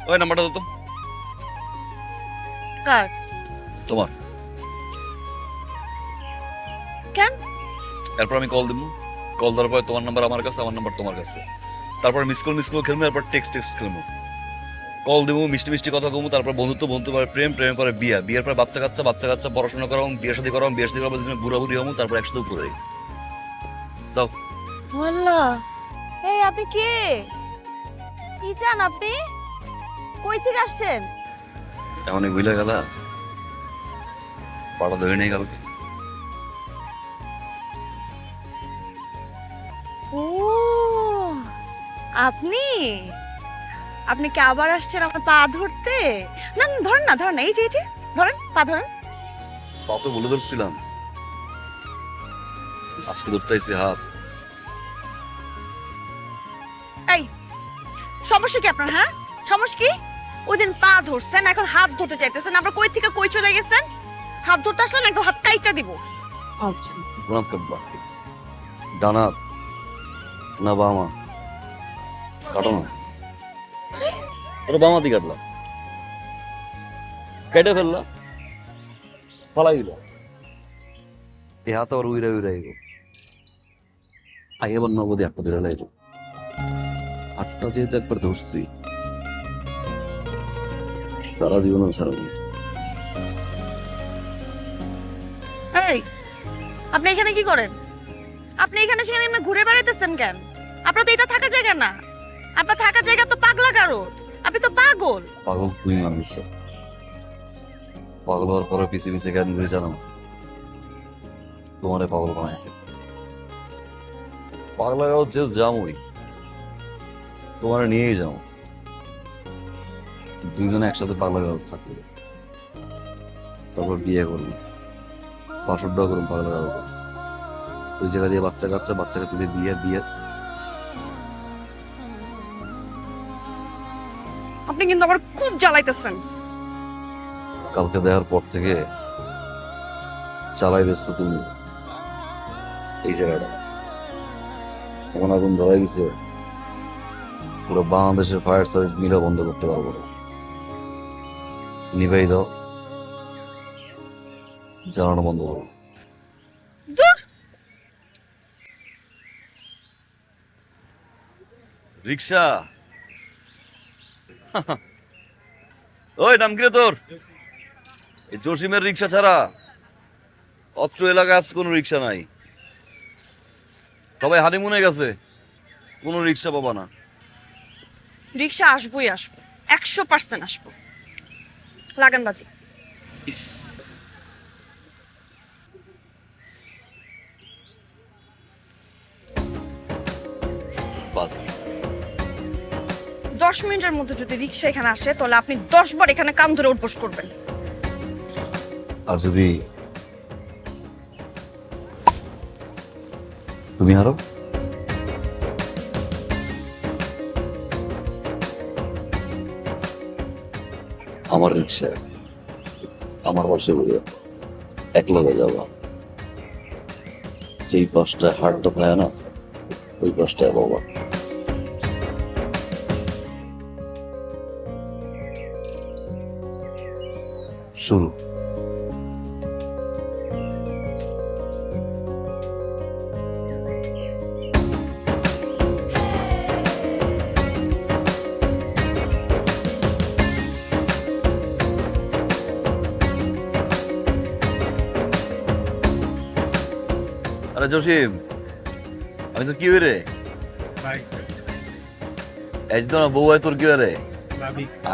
ওই নাম্বারটা দাও তো। কার? তোমার। কেন? এরপর আমি কল দিব, কল দেওয়ার পরে তোমার নাম্বার আমার কাছে, আমার নাম্বার তোমার কাছে, তারপর মিস কল খেলবো, এরপর টেক্সট খেলবো। কল দেবো, মিষ্টি মিষ্টি কথা কমু, তারপর বন্ধুত্ব পরে প্রেম, প্রেমের পরে বিয়া, বিয়ের পরে বাচ্চা কাচ্চা পড়াশোনা করাম, বিয়ে শাদী করাম, বিয়ে শাদী করার পর বুড়া বুড়ি হমু, তারপর একসাথে উপরে দাও। আল্লাহ, এই আপনি কে? কি চান আপনি? কই থেকে আসছেন? এমন ভুলে গেলা, পাড়া ধরে নেই কালকে। ও আপনি আপনি কি আবার আসছেন আমার পা ধরতে? না না, ধরেন না, ধরেন না, এই যে ধরেন, পা ধরেন। পা তো বলে ধরছিলাম, আজকে ধরতে আইছি হাত। এই সমস্যা কি আপনার? হ্যাঁ সমস্যা কি? ওই দিন পা ধরছেন, এখন হাত ধরতে চাইতেছেন। আপনার কই থেকে কই চলে গেছেন? হাত ধরতে আসলেন একদম হাত কাইটা দিব। আচ্ছা, প্রণাম কাটবা, ডানাত না বামা? কাটো না, ওটা বামাতি কাটলাম, কেটে ফেললাম, ফালাই দিল। এই হাত আবার উইরা আইব, আগে আবার নগদে একটা ধরে লাইব। হাতটা যেহেতু একবার ধরছি, সারা জীবন ছাড়াবো। এই আপনি এখানে কি করেন? আপনি এখানে সেখানে এমনি ঘুরে বেড়াইতেছেন কেন? আপনার তো এটা থাকার জায়গা না। আপনার থাকার জায়গা তো পাগলা গারদ। আপনি তো পাগল। পাগল তুই মানুষ, পাগল হওয়ার পরে পিছে পিছে কেন ঘুরে জানো? তোমারে পাগল বানাইতে পাগলা গাও যে যামই, তোমার নিয়েই যাও, দুইজনে একসাথে পাগলা গাও থাকতে, তারপর বিয়ে করবো, বাসরটাও করুন পাগলা গাও। ওই জায়গা দিয়ে বাচ্চা কাচ্চা দিয়ে বিয়ে বিয়ে। আপনি কিন্তু আবার খুব জ্বালাইতেছেন। কালকে দেখার পর থেকে চালাই ব্যস্ত তুমি এই জায়গাটা, এমন আগুন ধরাই দিছে, পুরো বাংলাদেশের ফায়ার সার্ভিস মিলে বন্ধ করতে পারবো না। নিভাই দাও, জ্বালানো বন্ধ করো। দূর। রিক্সা ওই নাম কি রে তোর? এই জসিমের রিক্সা ছাড়া অত্র এলাকায় আজ কোনো রিক্সা নাই, সবাই হানিমুনে গেছে, কোনো রিক্সা পাবা না। রিক্সা আসবোই আসবো, 100% আসবো। লাগান বাজি। ইস, বাস 10 মিনিটের মধ্যে যদি রিক্সা এখানে আসে তাহলে আপনি 10 বার এখানে কান ধরে উঠবোস করবেন। আর যদি তুমি হারো, আমার রিক্সা আমার পাশে বলে এক লগে যাবা, যেই পাশটায় হাটটা পায় না ওই পাশটায় বাবা। শুরু। আরে জসিম, আমি তো কি হই রে? এই তো না বউ, তোর কি হয় রে?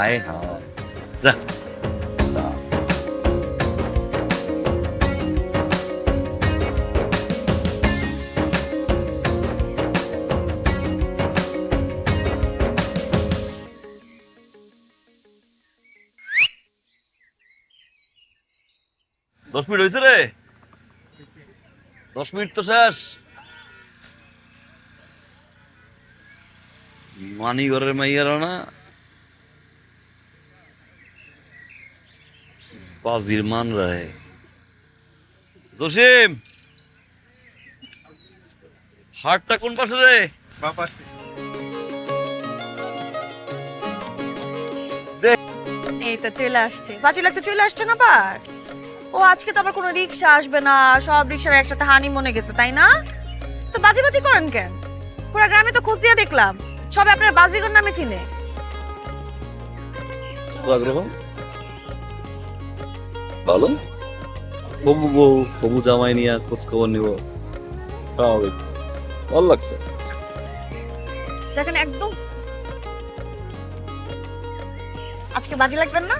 আয় হ্যাঁ, যা। 10 মিনিট হয়েছে রে, 10 মিনিট তো শেষ। মানি ঘরের মাইয়ারা না বাজির মান রায়। জসিম, হাটটা কোন পাশে রে? এই তো চলে আসছে, বাজি লাগতে চলে আসছে না বার। ও আজকে তো আবার কোনো রিক্সা আসবে না, সব রিক্সার একসাথে হানি মনে গেছে, তাই না? তো বাজি বাজি করেন কেন? পুরো গ্রামে তো খোঁজ দিয়ে দেখলাম সবাই আপনার বাজিগর নামে চিনে। আগ্রহ ভালো, হবু বউ হবু জামাই নিয়ে খোঁজ খবর নিব, স্বাভাবিক, ভালো লাগছে। দেখেন একদম আজকে বাজি লাগবেন না।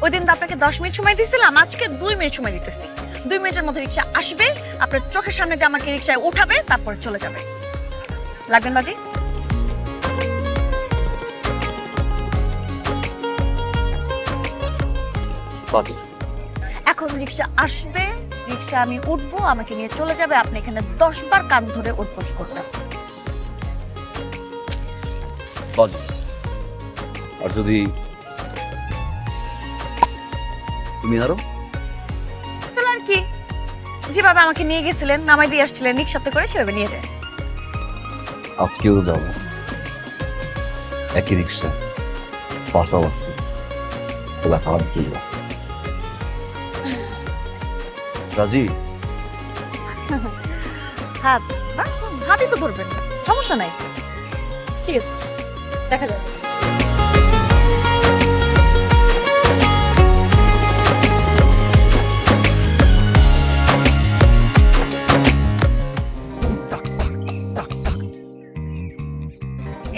ওই দিন তো আপনাকে 10 মিনিট সময় দিয়েছিলাম, আজকে 2 মিনিট সময় দিতেছি। 2 মিনিটের মধ্যে রিক্সা আসবে, আপনার চোখের সামনে দিয়ে আমাকে রিক্সায় উঠাবে, তারপর চলে যাবে। লাগবেন বাজি? বাজি এখন রিক্সা আসবে, রিক্সা আমি উঠবো, আমাকে নিয়ে চলে যাবে, আপনি এখানে 10 বার কান ধরে উঠবোস করবেন। বাজি। আর যদি তুমি হারো, তাহলে আর কি, যেভাবে আমাকে নিয়ে গেছিলেন, নামাই দিয়ে আসছিলেন রিক্সাতে করে, সেভাবে নিয়ে যায়। আজকেও যাবো একই রিক্সা, পাশাপাশি, ওলা খারাপ দিল। রাজি? হাত না, হাতই তো ধরবেন না, সমস্যা নাই। ঠিক আছে, দেখা যাবে।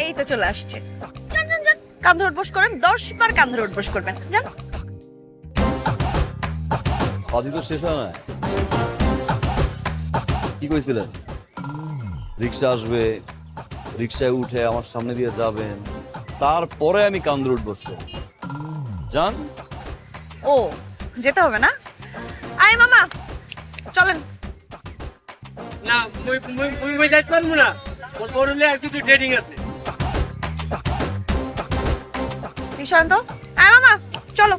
এই তো চলে আসছে। যান যান যান, কান ধরে উঠবোস করেন, 10 বার কান ধরে উঠবোস করবেন। যান। বাজি তো শেষ হয় না। কি কইছিলেন? রিক্সা আসবে, রিক্সায় উঠে আমার সামনে দিয়ে যাবেন, তারপরে আমি কান্দর উঠবো। যান। ও, যেতে হবে না? আয় মামা, চলেন। না মুই যাইতে পারবো না, ওর বড়লে আজকে একটু ডেটিং আছে। সরেন তো। আয় মামা, চলো।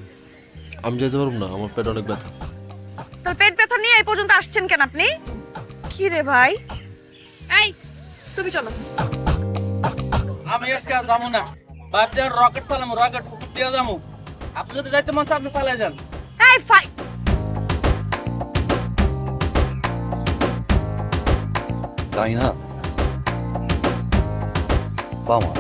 আমি যেতে পারবো না, আমার পেট অনেক ব্যথা। তাহলে পেট ব্যথা নিয়ে এই পর্যন্ত আসছেন কেন আপনি? কি রে ভাই? এই, তুমি চলো। আমি আজকে আর যাবো না, ভাবছি আর রকেট চালামো, রকেট পুকুর দিয়ে যাবো। আপনি যদি যাইতে মন চান আপনি চালাই যান। এই ফাই, তাই না বামা?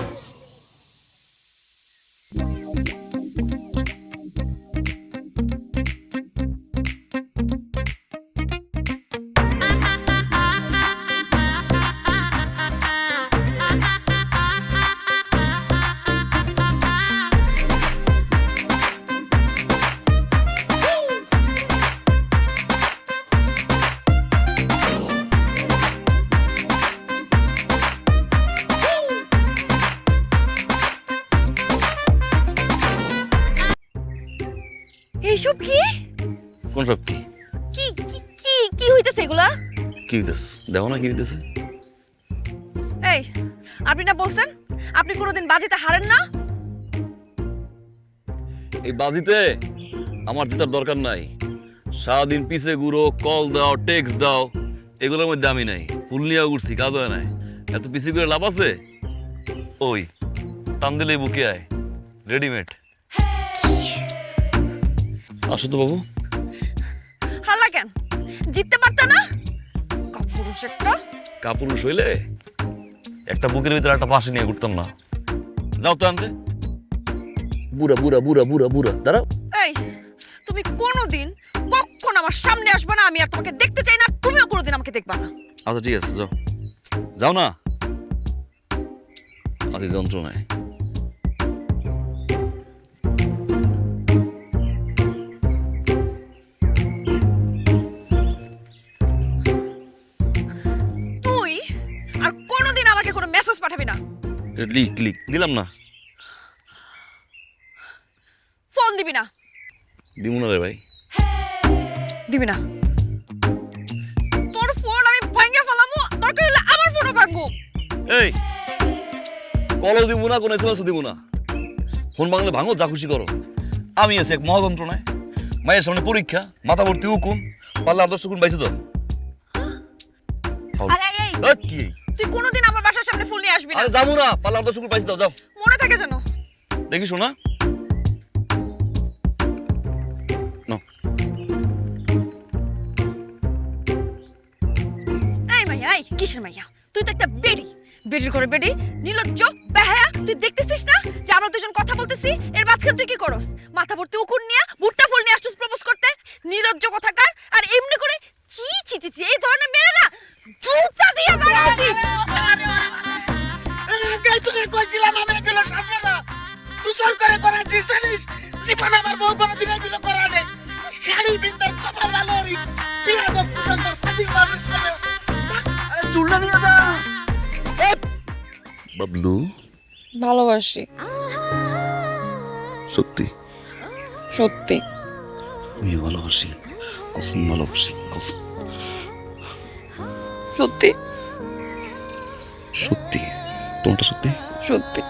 এইসব কি? কোন সব কি? কি কি কি কি হইতেছে এগুলা? কি হইতেছে দেখো না, কি হইতেছে? এই, আপনি না বলছেন আপনি কোনোদিন বাজিতে হারেন না? এই বাজিতে আমার জেতার দরকার নাই। সারাদিন পিছে ঘুরো, কল দাও, টেক্সট দাও, এগুলোর মধ্যে আমি নাই। ফুল নিয়ে উঠছি, কাজ হয় নাই। এত পিছে ঘুরে লাভ আছে? ওই টান দিলেই বুকে আয়, রেডিমেড। আসো তো বাবু। হারলা কেন? জিততে পারতে না? কাপুরুষ একটা। কাপুরুষ হইলে একটা বুকের ভিতরে একটা পাশে নিয়ে ঘুরতাম না। যাও তো আনতে। বুড়া বুড়া বুড়া বুড়া বুড়া দাঁড়াও। এই, তুমি কোনোদিন কখন আমার সামনে আসবে না, আমি আর তোমাকে দেখতে চাই না, তুমিও কোনোদিন আমাকে দেখবা না। আচ্ছা ঠিক আছে, যাও যাও না। আচ্ছা, যন্ত্রণায় তুই আর কোনোদিন আমাকে কোনো মেসেজ পাঠাবি না। লিক লিক দিলাম না। ফোন দিবি না। দিমু না রে ভাই। দিবি না। তোর ফোন আমি ভাঙিয়ে ফেলামু, দরকার হলে আমার ফোনও ভাঙবো। এই কলও দিব না, কোনো এসএমএসও দিব না। ফোন ভাঙলে ভাঙো, যা খুশি করো। আমি আছি এক মহাযন্ত্রণায়। মায়ের সামনে পরীক্ষা, মাথা ভর্তি উকুন, পারলে আদর্শ গুণ বাইছে দাও। আরে এই, কি তুই কোনোদিন আমার বাসার সামনে ফুল নিয়ে আসবি না। আরে যাবো না, পারলে আদর্শ গুণ বাইছে দাও, যাও। মনে থাকে যেন। দেখি শোনা, কিসের মাইয়া? তুই তো একটা বেডি, বেডির ঘরে বেডি, নির্লজ্জ বেহায়া। তুই দেখতেছিস না যে আমরা দুজন কথা বলতেছি? এর মাঝখানে তুই কি করস? মাথা ভর্তি উকুন নিয়া, ভুট্টা ফুল নিয়ে আসছিস প্রপোজ করতে? নির্লজ্জ কথাকার। আর এমনি করে চি চি চি চি, এই ধরনের মেয়ে না জুতা দিয়ে মারা উচিত। তুমি কইছিলাম আমি এগুলো সাজবো না, তুই সর করে করাচ্ছিস জানিস? জীবন আমার বউ কোনো দিন এগুলো করা নেই। শাড়ি বিন্দার কপাল ভালো রি বিয়া তো পুরো ফাঁসি বাজে চলে। আরে চুলটা নিয়ে যা। বাবলু, ভালোবাসি, সত্যি সত্যি। আমি ভালোবাসি, কসম ভালোবাসি, কসম। সত্যি সত্যি, তোমারটা সত্যি? সত্যি।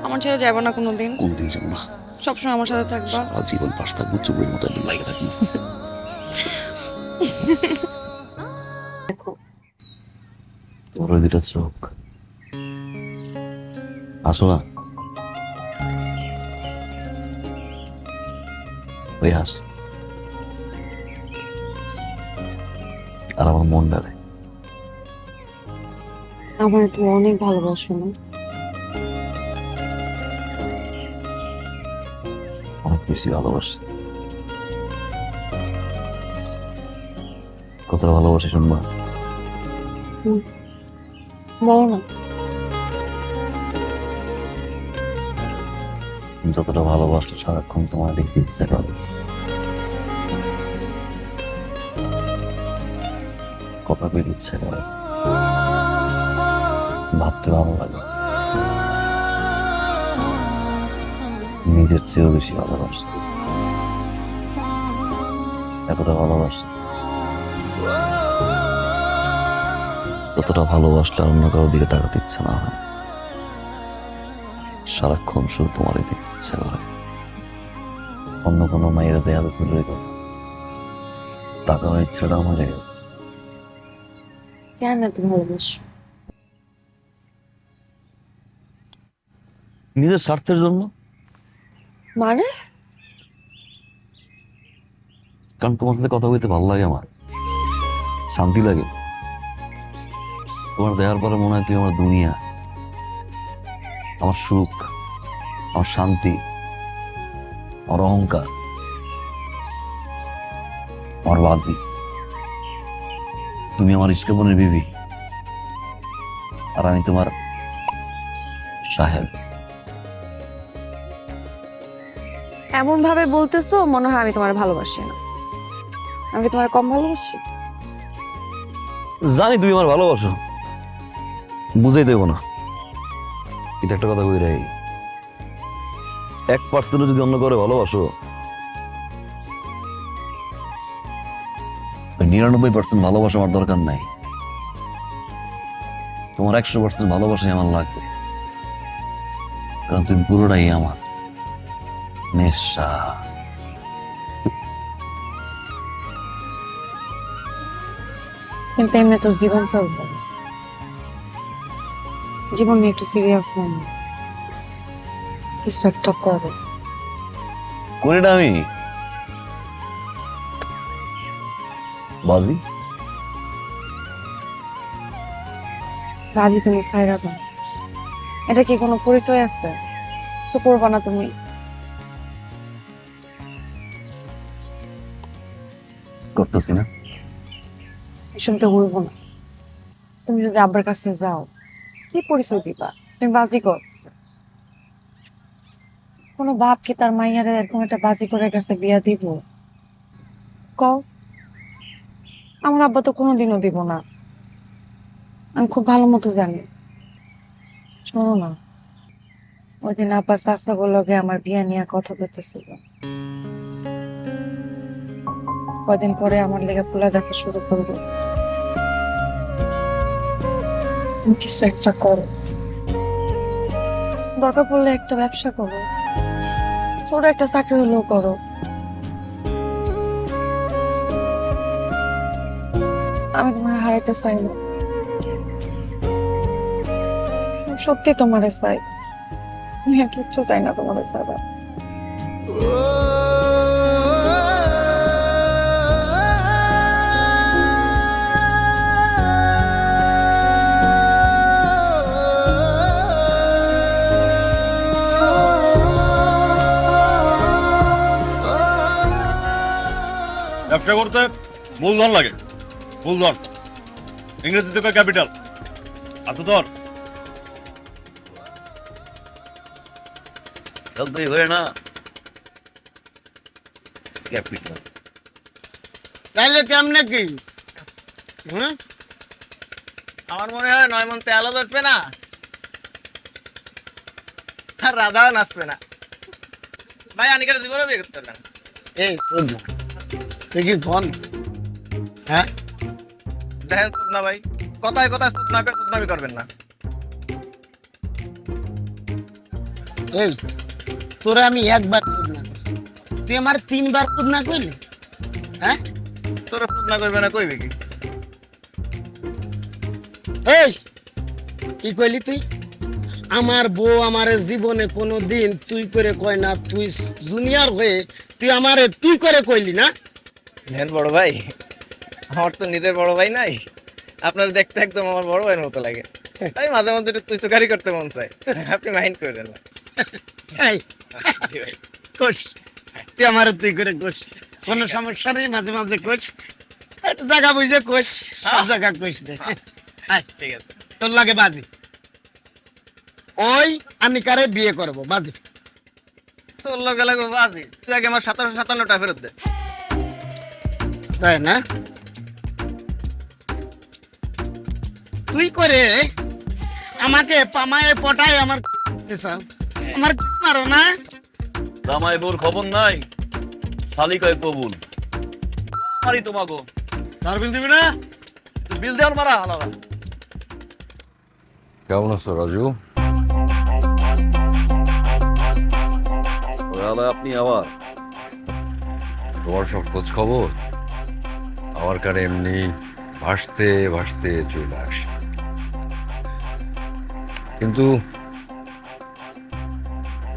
আমার ছেড়ে যাবো না কোনোদিন? কোনোদিন যাবো না, সবসময় আমার সাথে থাকবা? আজীবন পাশ থাকবো, চুপের মতো একদম লাগে থাকবো। তোর ওই দুটা চোখ, আসো না, ওই হাস। আর আমার মন ডারে। আমার তুমি অনেক ভালোবাসো না? অনেক বেশি ভালোবাসি। কতটা ভালোবাসি শুনবা? বলো না। যতটা ভালোবাসলে সারাক্ষণ তোমার দেখতে ইচ্ছে করে, কথা কইতে ইচ্ছে করে, ভাবতে ভালো লাগে, নিজের চেয়েও বেশি ভালোবাসি। এতটা ভালোবাসি ততটা ভালোবাসলে আর অন্য কারোর দিকে তাকাতে ইচ্ছে না হয়। সারাক্ষণ শুধু তোমারই দেখতে ইচ্ছে করে, অন্য কোনো মায়ের দেয়া তুলে রেখে তাকানোর ইচ্ছাটা মরে গেছে। কেন তুমি ভালোবাসো? নিজের স্বার্থের জন্য। মানে? কারণ তোমার সাথে কথা বলতে ভালো লাগে, আমার শান্তি লাগে। তোমার দেওয়ার পরে মনে হয় তুমি আমার দুনিয়া, আমার সুখ, আমার শান্তি, আমার অহংকার, আমার বাজি। তুমি আমার ইস্কাপনের বিবি, আর আমি তোমার সাহেব। এমন ভাবে বলতেছো মনে হয় আমি তোমার ভালোবাসি না। আমি তোমার কম ভালোবাসি? জানি তুমি আমার ভালোবাসো, বুঝাই দেবো না। এটা একটা কথা কই রাই, 1% যদি অন্য করে ভালোবাসো, 99% ভালোবাসা আমার দরকার নাই। তোমার 100% ভালোবাসাই আমার লাগবে, কারণ তুমি পুরোটাই আমার নেশা। কিন্তু এমনি তো জীবন ফেলবো, জীবন নিয়ে একটু সিরিয়াস না, কিছু একটা করো। করি না আমি বাজি? রাজি তুমি সাইরা দাও, এটা কি কোনো পরিচয় আছে? কিছু করবা না তুমি? করতেছি না। এসব তো বলবো না। তুমি যদি আব্বার কাছে যাও কি পরিচয় দিবা? তুমি বাজি কর। কোনো বাপ কি তার মাইয়ারে এরকম একটা বাজি করে গেছে বিয়া দিব? কও। আমার আব্বা তো কোনোদিনও দিব না, আমি খুব ভালো মতো জানি। শোনো না, ওই দিন আব্বা চাচা গুলোকে আমার বিয়া নিয়ে কথা বলতেছিল। কদিন পরে আমার লেগে পোলা দেখা শুরু করবো। তুমি কিছু একটা করো, দরকার পড়লে একটা ব্যবসা করো, ছোট একটা চাকরি হলেও করো। আমি তোমার হারাইতে চাই না, সত্যি তোমারে চাই। আমি আর কিচ্ছু চাই না তোমাদের ছাড়া। ব্যবসা করতে মূলধন লাগে, মূলধন, ইংরেজিতে কয় ক্যাপিটাল। আছে তোর? চলতেই হয় না ক্যাপিটাল। তাইলে কেমনে কি? হ্যাঁ, আমার মনে হয় 9 মন তেলও ধরবে না আর রাধাও নাচবে না। ভাই আনিকার জীবনে বিয়ে করতে পারবেন? এই শোন না, তুই কি ফোন? হ্যাঁ, দেখেন সুদনা ভাই, কথায় কথায় সুদনামি করবেন না। এই তোরা আমি একবার খুদ না করছি, তুই আমার 3বার খুদ না কইলি? হ্যাঁ, তোরা সুদনা করবে না কইবে কি? এই কি কইলি তুই? আমার বউ আমার জীবনে কোনো দিন তুই করে কয় না, তুই জুনিয়র হয়ে তুই আমারে তুই করে কইলি না? দেখেন বড় ভাই, আমার তো নিজের বড় ভাই নাই, আপনার দেখতে একদম আমার বড় ভাইয়ের মতো লাগে, তাই মাঝে মধ্যে একটু তুই চুকারি করতে মন চায়, আপনি মাইন্ড করেন না। এই জি ভাই, কোষ, তুই আমারে তুই করে কোষ, কোনো সমস্যা নেই, মাঝে মাঝে কোষ, একটু জায়গা বুঝে কোষ, সব জায়গা কোষ দে। আয়, ঠিক আছে। তোর লাগে বাজি, ওই আনিকারে বিয়ে করব, বাজি। তোর লগে লাগবে বাজি, তুই আগে আমার 1757টা ফেরত দে। তাই না? তুই করে আমাকে পামায়ে পটায় আমার আমার মারো না? জামাই বোর খবর নাই, শালিকায় কবুল। মারি তোমাগো, তার বিল দিবি না? বিল দেওয়ার মারা আলাদা। কেমন আছো রাজু? আপনি আবার তোমার সব খোঁজ খবর আমার কানে এমনি ভাসতে ভাসতে চলে আসে, কিন্তু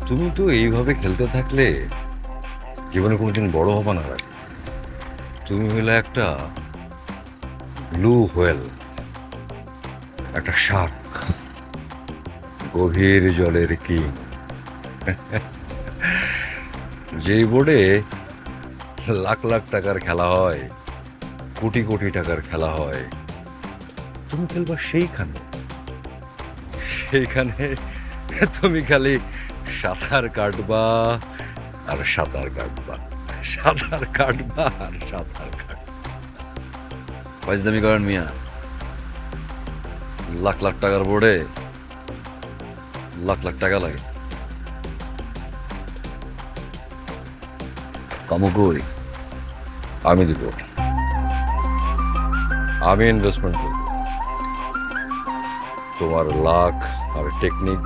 তুমি তো এইভাবে খেলতে থাকলে জীবনে কোনোদিন বড় হবে না রাজু। তুমি হলে একটা ব্লু হোয়েল, একটা শার্ক, গভীর জলের কিং। যেই বোর্ডে লাখ লাখ টাকার খেলা হয়, কোটি কোটি টাকার খেলা হয়, তুমি খেলবা সেইখানে। সেইখানে তুমি খালি সাঁতার কাটবা আর সাঁতার কাটবা, সাঁতার কাটবা আর সাঁতার কাটবা। ফাইজলামি করেন মিয়া, লাখ লাখ টাকার বোর্ডে লাখ লাখ টাকা লাগে। কামো কই? আমি দিব, আমি ইনভেস্টমেন্ট করব। তোমার লাখ আর টেকনিক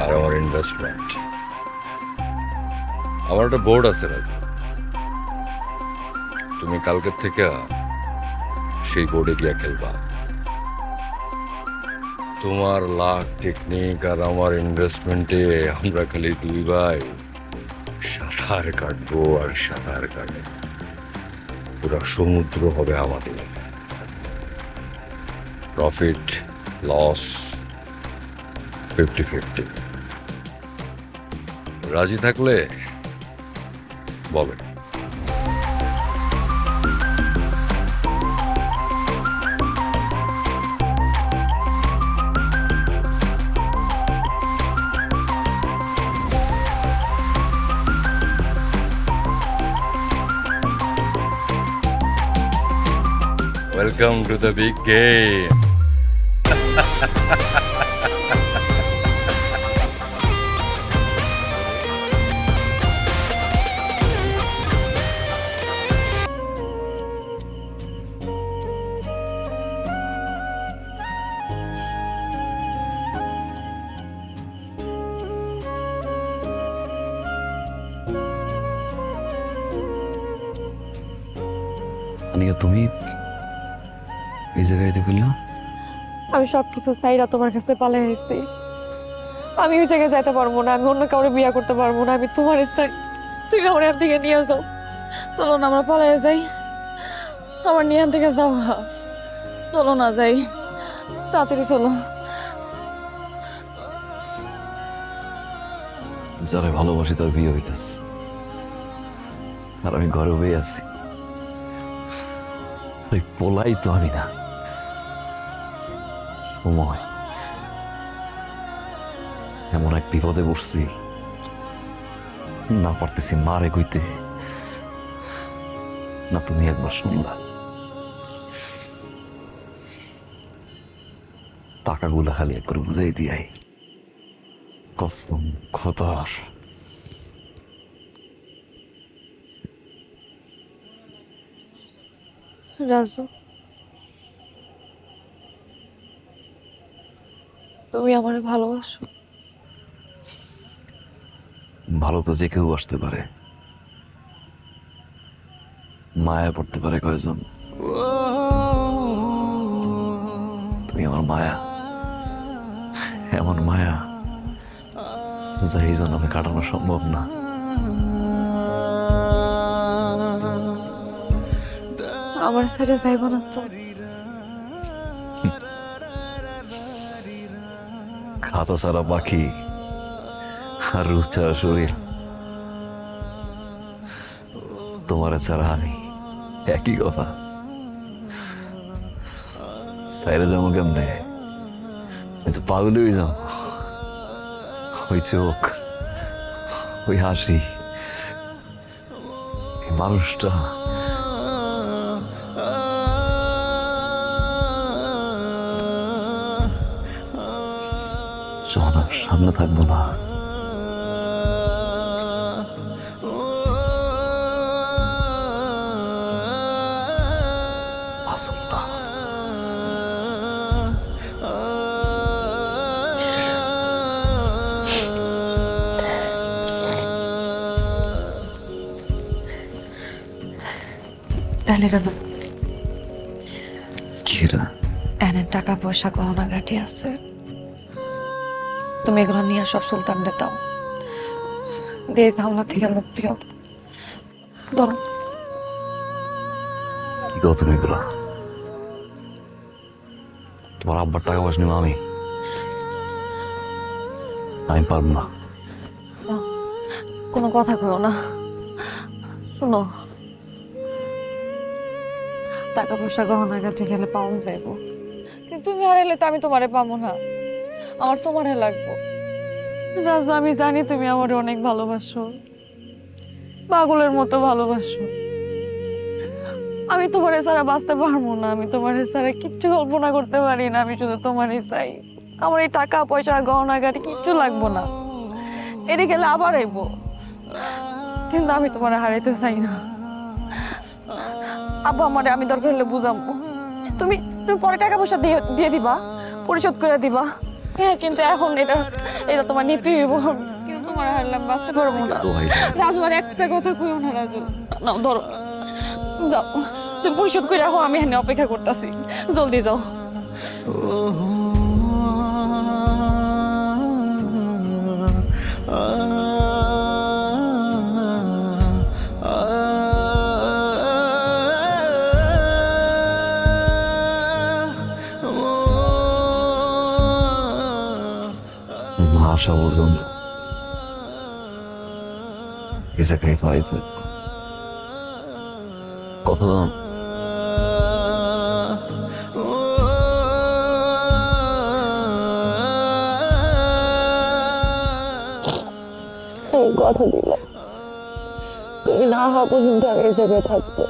আর আমার ইনভেস্টমেন্ট। আমার একটা বোর্ড আছে রাজু, তুমি কালকের থেকে সেই বোর্ডে গিয়া খেলবা। তোমার লাখ টেকনিক আর আমার ইনভেস্টমেন্টে আমরা খালি দুই ভাই সাঁতার কাটবো আর সাঁতার কাটবো, পুরো সমুদ্র হবে আমাদের। Profit loss 50-50। রাজি থাকলে বলে। Welcome to the big game. Anika, তুমি এই জায়গায় দেখল না? আমি সব কিছু চাইরা তোমার কাছে পালাই আইছি। আমি ওই জায়গায় যাইতে পারবো না, আমি অন্য কাউরে বিয়া করতে পারবো না। আমি তোমার চাই, তুমি আমার এখান থেকে নিয়ে যাও। চলো না, আমরা পালাই যাই। আমার নিয়ে থেকে যাও, চলো না যাই, তাড়াতাড়ি চলো। যারা ভালোবাসি তার বিয়ে হইতেছে, আর আমি ঘরে বয়ে আছি। ওই পোলাই তো আমি না। সময় এমন এক বিপদে পড়ছি, না পারতেছি মারে কইতে, না তুমি একবার শুনলা। টাকাগুলা খালি একবার বুঝাই দিয়াই, কসম খোদার। রাজু, তুমি আমারে ভালোবাসো? ভালো তো যে কেউ আসতে পারে, মায়া পড়তে পারে কয়জন। তুমি আমার মায়া, এমন মায়া যাই জন্মে কাটানো সম্ভব না। আমার সাইডে যাইব না তো? খাঁচা ছাড়া পাখি আর রূপ ছাড়া শরীর, তোমার ছাড়া আমি, একই কথা। সাইরে যাবো কেমনে? আমি তো পাগল হয়ে যাও। ওই চোখ, ওই হাসি, এই মানুষটা যখন আর সামনে থাকবো না, বাঁচব না। তাহলে এটা না, ঘেরা এনে টাকা পয়সা গহনা ঘাটি আছে, তুমি এগুলো নিয়ে সব সুলতানদের দাও, দিয়ে ঝামেলা থেকে মুক্তি হও। ধরো। কি কথা তুমি এগুলো? তোমার আব্বার টাকা পয়সা নিবো আমি? আমি পারবো না। না, কোনো কথা কইও না। শোনো, টাকা পয়সা গহনা গাঠি গেলে পাওয়া যাইব, কিন্তু তুমি হারাইলে তো আমি তোমারে পাবো না, আমার তোমারে লাগবো। রাজু, আমি জানি তুমি আমার অনেক ভালোবাসো, পাগলের মতো ভালোবাসো। আমি তোমারে ছাড়া বাঁচতে পারবো না, আমি তোমারে ছাড়া কিচ্ছু কল্পনা করতে পারি না। আমি শুধু তোমারই চাই। আমার এই টাকা পয়সা গহনা গাঠি কিচ্ছু লাগবো না, এটি গেলে আবার আইব, কিন্তু আমি তোমার হারাইতে চাই না। আব্বু আমারে আমি দরকার হলে বুঝাবো, তুমি তুমি পরে টাকা পয়সা দিয়ে দিবা, পরিশোধ করে দিবা। হ্যাঁ, কিন্তু এখন এটা এটা তোমার নিতে হইব। কিন্তু তোমার হারলাম বাঁচতে পারবো না। রাজু, আর একটা কথা কইও না রাজু। নাও ধরো, যাও, তুমি পরিশোধ করে রাখো, আমি এখানে অপেক্ষা করতেছি, জলদি যাও। আসা পর্যন্ত এই জায়গায় বাড়িতে কথা দাম। কথা দিলাম, তুমি না হওয়া পর্যন্ত আমি এই জায়গায় থাকবো।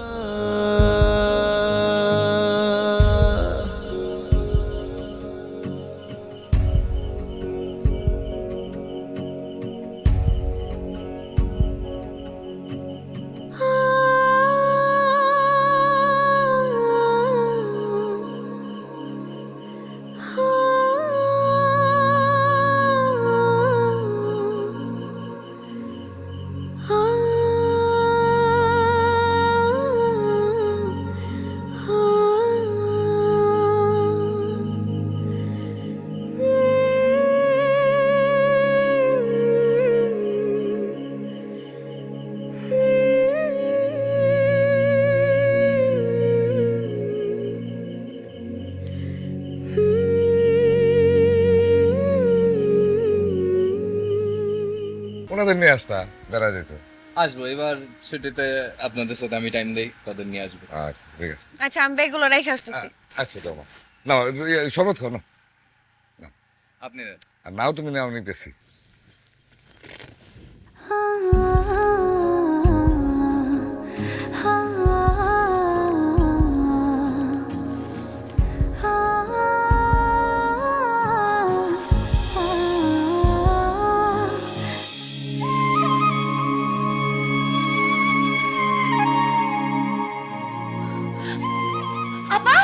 ওনাদের নিয়ে আসতা বেড়া যেত। আসবো এবার ছুটিতে আপনাদের সাথে আমি টাইম দেই তাদের নিয়ে আসবো। আচ্ছা ঠিক আছে। আচ্ছা আমি ব্যাগগুলো রেখে আসতেছি। আচ্ছা তোমার না শরবত খাও না, আপনি আর নাও তুমি নাও, নিতেছি। আপা,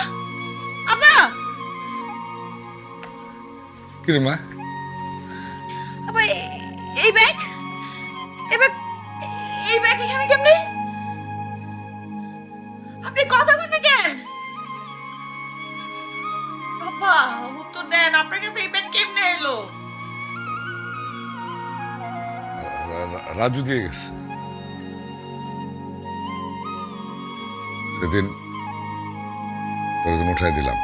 আপা, কিরে মা? আপা, এই ব্যাগ, এই ব্যাগ, এই ব্যাগ এখানে কেমনে? আপনি কথা বলেন না কেন? আপা, উত্তর দেন, আপনার কাছে এই ব্যাগ কেমনে এলো? রাজু দিয়ে গেছে সেদিন, তোর জন্য উঠাই দিলাম।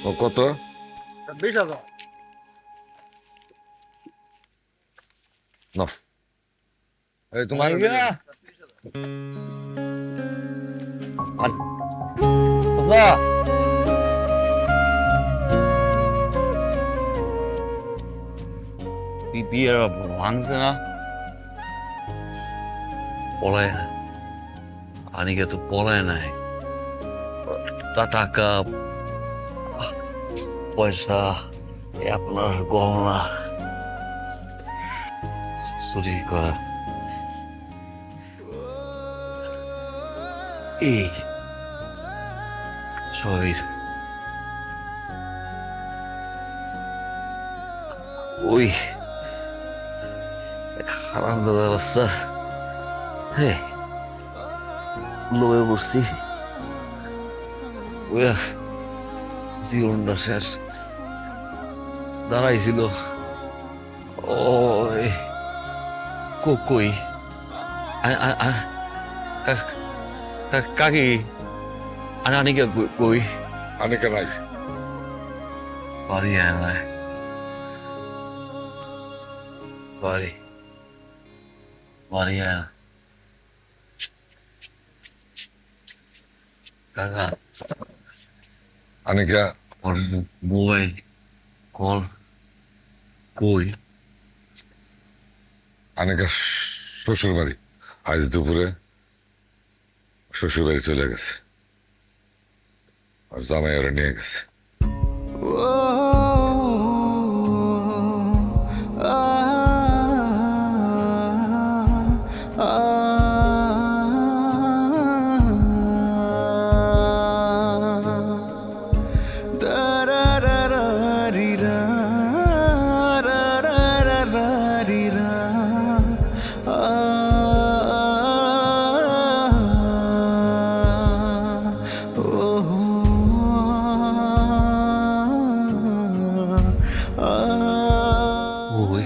ও কত? 20,000। নাও। এই তোমার বিয়ের ভাঙছে না, পলায় না, আনিকে তো পলায় নাই, টাকা পয়সা আপনার গহনা চুরি করা, এই সবই ওই খারাপ দাদা বাচ্চা, হ্যাঁ লোয়ে পড়ছি, ওই জীবনটা শেষ দাঁড়াইছিল। ওই কই কাকি আনিকা কই? আনিকা নাই, বাড়ি আয় নাই, বাড়ি বাড়ি আয় না। কাকা আনিকা ওর মোবাইল কল কই? আনিকা শ্বশুর বাড়ি, আজ দুপুরে শ্বশুর বাড়ি চলে গেছে, আর জামাই ওরা নিয়ে গেছে। কই?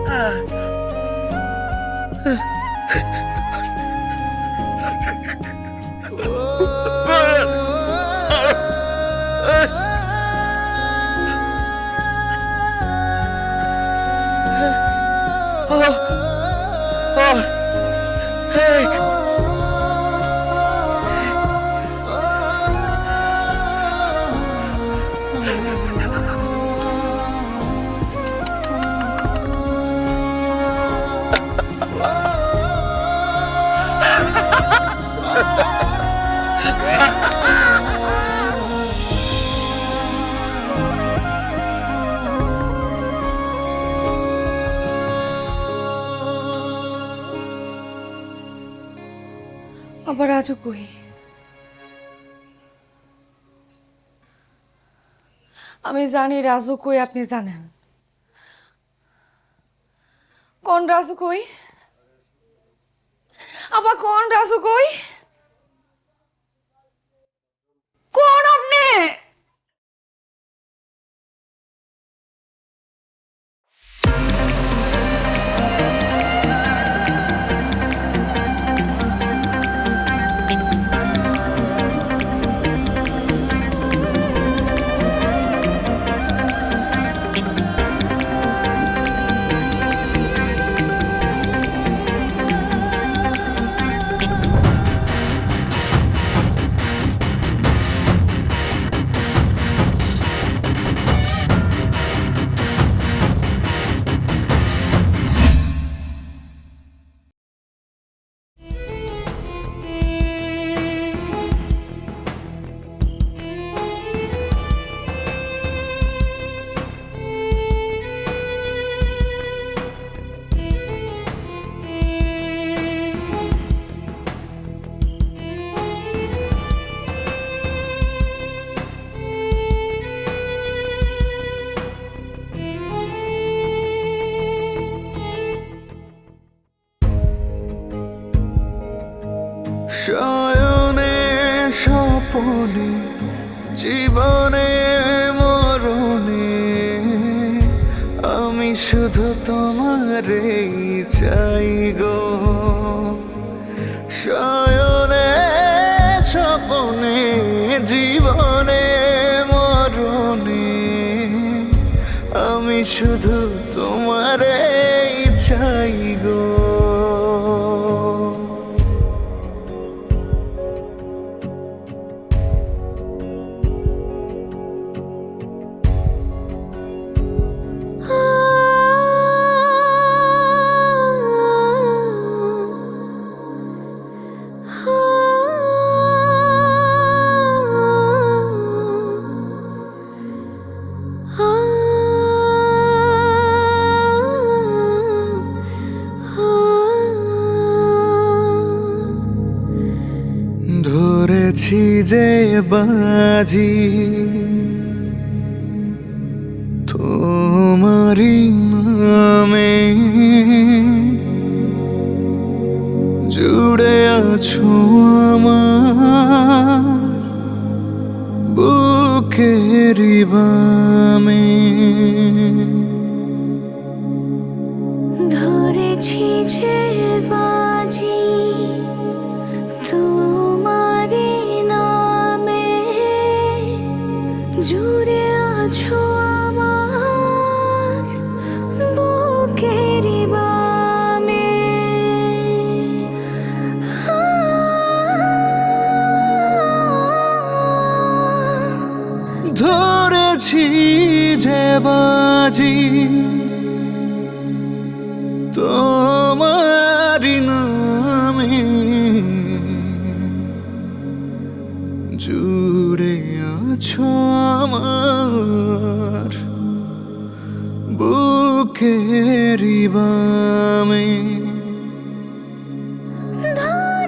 Ha ha ha! আবার রাজু কই? আমি জানি রাজু কই, আপনি জানেন। কোন রাজু কই? আবার কোন রাজু কই? কোন আপনি? শয়নে স্বপনে জীবনে মরণে আমি শুধু তোমারেই চাই গো। শয়নে স্বপনে জীবনে মরণে আমি শুধু তোমারেই চাই গো। ধরেছি যে বাজি তোমারি নামে, জুড়ে আছো আমার বুকের বামে। ধরেছি যে বাজি তোমারি নামে, জুড়ে আছো আমার বুকের বামে। ধরেছি যে বাজি তোমারি নামে, জুড়ে আছো আমার বুকের বামে।